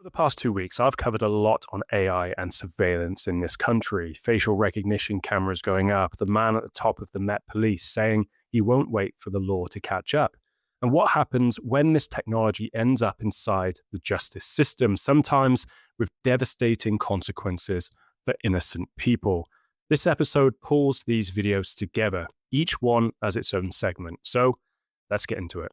The past 2 weeks, I've covered a lot on AI and surveillance in this country. Facial recognition cameras going up, the man at the top of the Met Police saying he won't wait for the law to catch up. And what happens when this technology ends up inside the justice system, sometimes with devastating consequences for innocent people. This episode pulls these videos together, each one as its own segment. So let's get into it.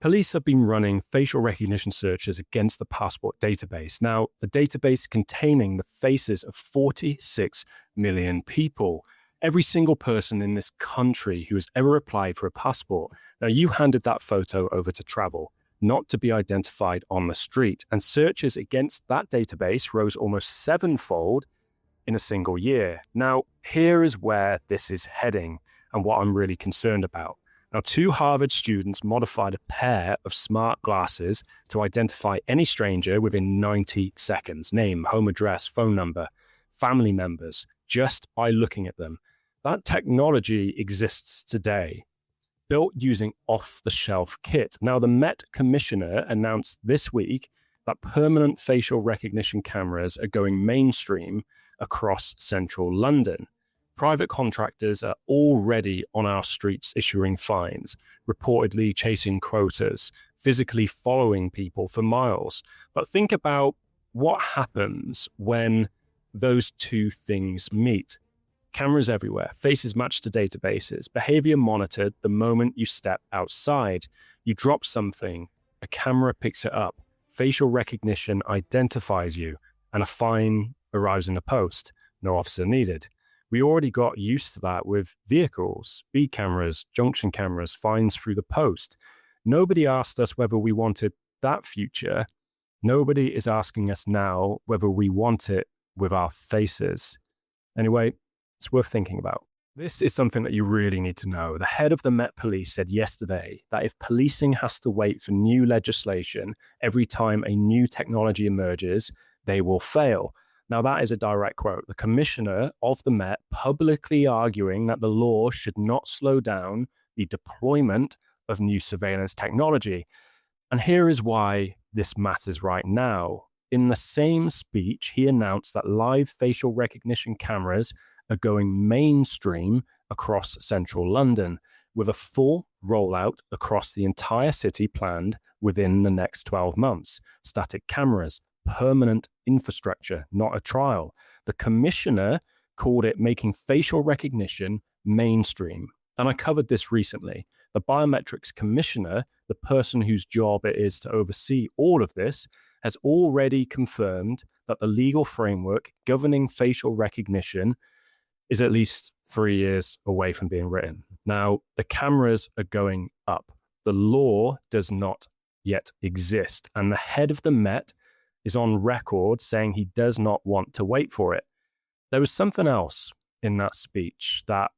Police have been running facial recognition searches against the passport database. Now, the database containing the faces of 46 million people, every single person in this country who has ever applied for a passport. Now, you handed that photo over to travel, not to be identified on the street, and searches against that database rose almost sevenfold in a single year. Now, here is where this is heading and what I'm really concerned about. Now, 2 Harvard students modified a pair of smart glasses to identify any stranger within 90 seconds. Name, home address, phone number, family members, just by looking at them. That technology exists today, built using off-the-shelf kit. Now, the Met Commissioner announced this week that permanent facial recognition cameras are going mainstream across central London. Private contractors are already on our streets issuing fines, reportedly chasing quotas, physically following people for miles. But think about what happens when those two things meet. Cameras everywhere, faces matched to databases, behavior monitored the moment you step outside. You drop something, a camera picks it up, facial recognition identifies you, and a fine arrives in the post. No officer needed. We already got used to that with vehicles, speed cameras, junction cameras, fines through the post. Nobody asked us whether we wanted that future. Nobody is asking us now whether we want it with our faces. Anyway, it's worth thinking about. This is something that you really need to know. The head of the Met Police said yesterday that if policing has to wait for new legislation every time a new technology emerges, they will fail. Now, that is a direct quote. The commissioner of the Met publicly arguing that the law should not slow down the deployment of new surveillance technology. And here is why this matters right now. In the same speech, he announced that live facial recognition cameras are going mainstream across central London, with a full rollout across the entire city planned within the next 12 months. Static cameras, permanent infrastructure, not a trial. The commissioner called it making facial recognition mainstream. And I covered this recently. The biometrics commissioner, the person whose job it is to oversee all of this, has already confirmed that the legal framework governing facial recognition is at least 3 years away from being written. Now, the cameras are going up. The law does not yet exist. And the head of the Met is on record saying he does not want to wait for it. There was something else in that speech that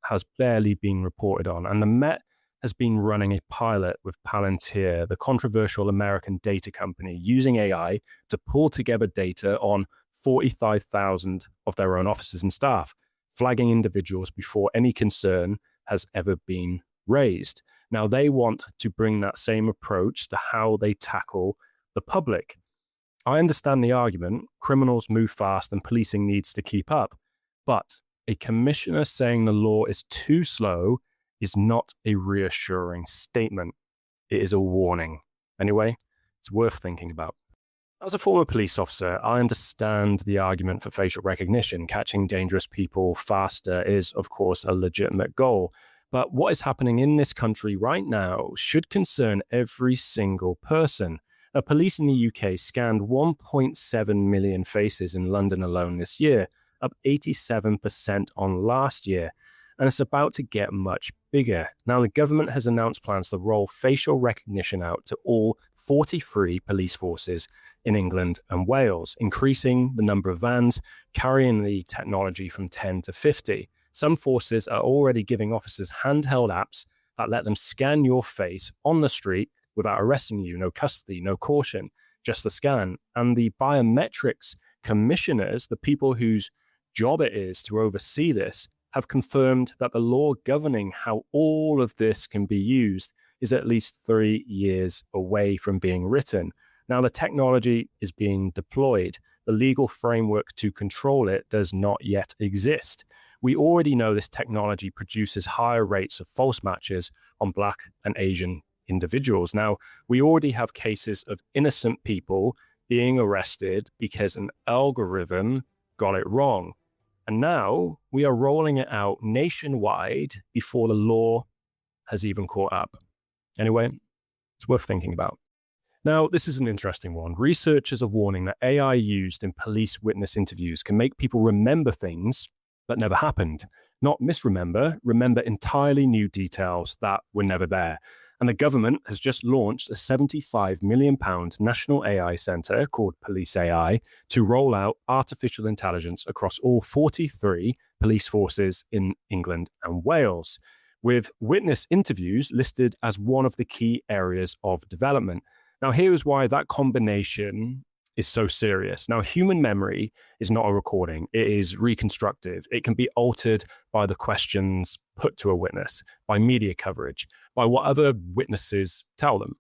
has barely been reported on, and the Met has been running a pilot with Palantir, the controversial American data company, using AI to pull together data on 45,000 of their own officers and staff, flagging individuals before any concern has ever been raised. Now, they want to bring that same approach to how they tackle the public. I understand the argument, criminals move fast and policing needs to keep up. But a commissioner saying the law is too slow is not a reassuring statement. It is a warning. Anyway, it's worth thinking about. As a former police officer, I understand the argument for facial recognition. Catching dangerous people faster is, of course, a legitimate goal. But what is happening in this country right now should concern every single person. Police in the UK scanned 1.7 million faces in London alone this year, up 87% on last year, and it's about to get much bigger. Now, the government has announced plans to roll facial recognition out to all 43 police forces in England and Wales, increasing the number of vans carrying the technology from 10 to 50. Some forces are already giving officers handheld apps that let them scan your face on the street without arresting you, no custody, no caution, just the scan. And the biometrics commissioners, the people whose job it is to oversee this, have confirmed that the law governing how all of this can be used is at least 3 years away from being written. Now, the technology is being deployed. The legal framework to control it does not yet exist. We already know this technology produces higher rates of false matches on Black and Asian individuals. Now, we already have cases of innocent people being arrested because an algorithm got it wrong. And now we are rolling it out nationwide before the law has even caught up. Anyway, it's worth thinking about. Now, this is an interesting one. Researchers are warning that AI used in police witness interviews can make people remember things that never happened. Not misremember, remember entirely new details that were never there. And the government has just launched a £75 million national AI centre called Police AI to roll out artificial intelligence across all 43 police forces in England and Wales, with witness interviews listed as one of the key areas of development. Now, here's why that combination is so serious. Now, human memory is not a recording. It is reconstructive. It can be altered by the questions put to a witness, by media coverage, by what other witnesses tell them.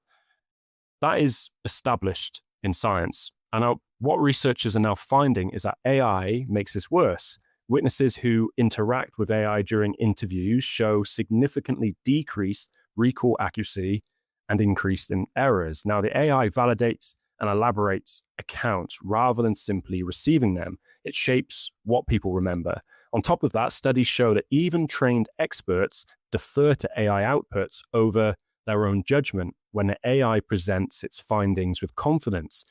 That is established in science. And what researchers are now finding is that AI makes this worse. Witnesses who interact with AI during interviews show significantly decreased recall accuracy and increased in errors. Now, the AI validates and elaborates accounts rather than simply receiving them. It shapes what people remember. On top of that, studies show that even trained experts defer to AI outputs over their own judgment when the AI presents its findings with confidence.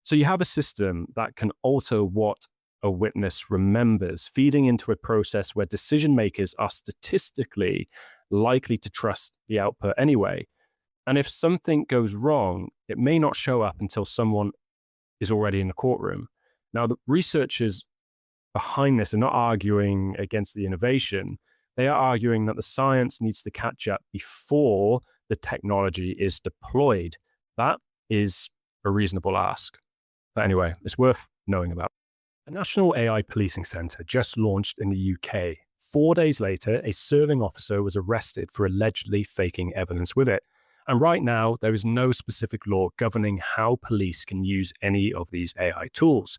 So you have a system that can alter what a witness remembers, feeding into a process where decision makers are statistically likely to trust the output anyway. And if something goes wrong, it may not show up until someone is already in the courtroom. Now, the researchers behind this are not arguing against the innovation. They are arguing that the science needs to catch up before the technology is deployed. That is a reasonable ask. But anyway, it's worth knowing about. A national AI policing centre just launched in the UK. 4 days later, a serving officer was arrested for allegedly faking evidence with it. And right now, there is no specific law governing how police can use any of these AI tools.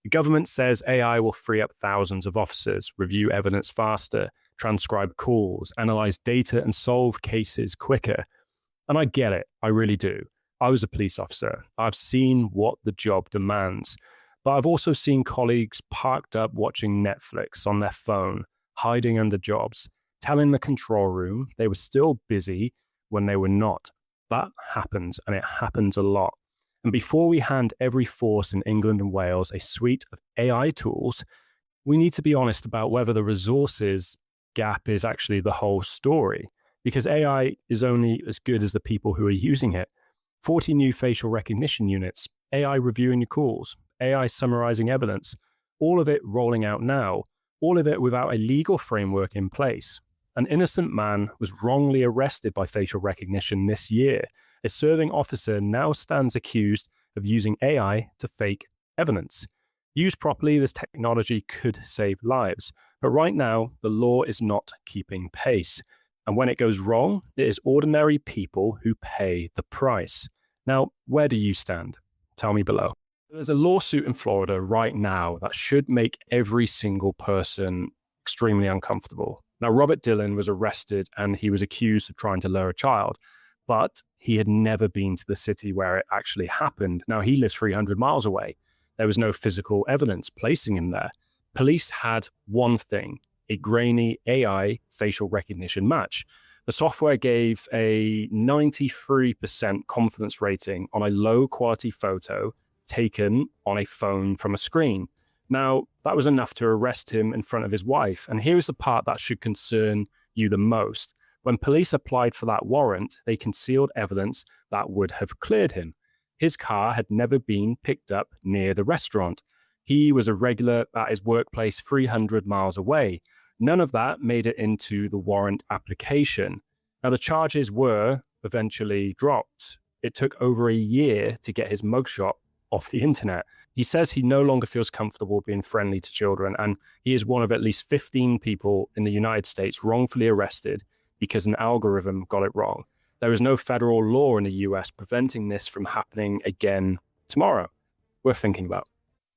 The government says AI will free up thousands of officers, review evidence faster, transcribe calls, analyze data, and solve cases quicker. And I get it, I really do. I was a police officer. I've seen what the job demands. But I've also seen colleagues parked up watching Netflix on their phone, hiding under jobs, telling the control room they were still busy when they were not. That happens, and it happens a lot. And before we hand every force in England and Wales a suite of AI tools, we need to be honest about whether the resources gap is actually the whole story, because AI is only as good as the people who are using it. 40 new facial recognition units, AI reviewing your calls, AI summarizing evidence, all of it rolling out now, all of it without a legal framework in place. An innocent man was wrongly arrested by facial recognition this year. A serving officer now stands accused of using AI to fake evidence. Used properly, this technology could save lives. But right now, the law is not keeping pace. And when it goes wrong, it is ordinary people who pay the price. Now, where do you stand? Tell me below. There's a lawsuit in Florida right now that should make every single person extremely uncomfortable. Now, Robert Dillon was arrested and he was accused of trying to lure a child, but he had never been to the city where it actually happened. Now, he lives 300 miles away. There was no physical evidence placing him there. Police had one thing, a grainy AI facial recognition match. The software gave a 93% confidence rating on a low quality photo taken on a phone from a screen. Now, that was enough to arrest him in front of his wife. And here's the part that should concern you the most. When police applied for that warrant, they concealed evidence that would have cleared him. His car had never been picked up near the restaurant. He was a regular at his workplace 300 miles away. None of that made it into the warrant application. Now, the charges were eventually dropped. It took over a year to get his mugshot off the internet. He says he no longer feels comfortable being friendly to children, and he is one of at least 15 people in the United States wrongfully arrested because an algorithm got it wrong. there is no federal law in the US preventing this from happening again tomorrow. Worth thinking about.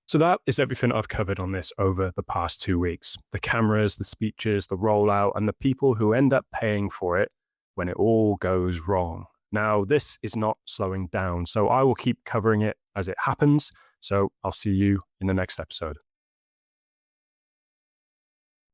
So that is everything I've covered on this over the past 2 weeks. The cameras, the speeches, the rollout, and the people who end up paying for it when it all goes wrong. Now, this is not slowing down, so I will keep covering it as it happens. So I'll see you in the next episode.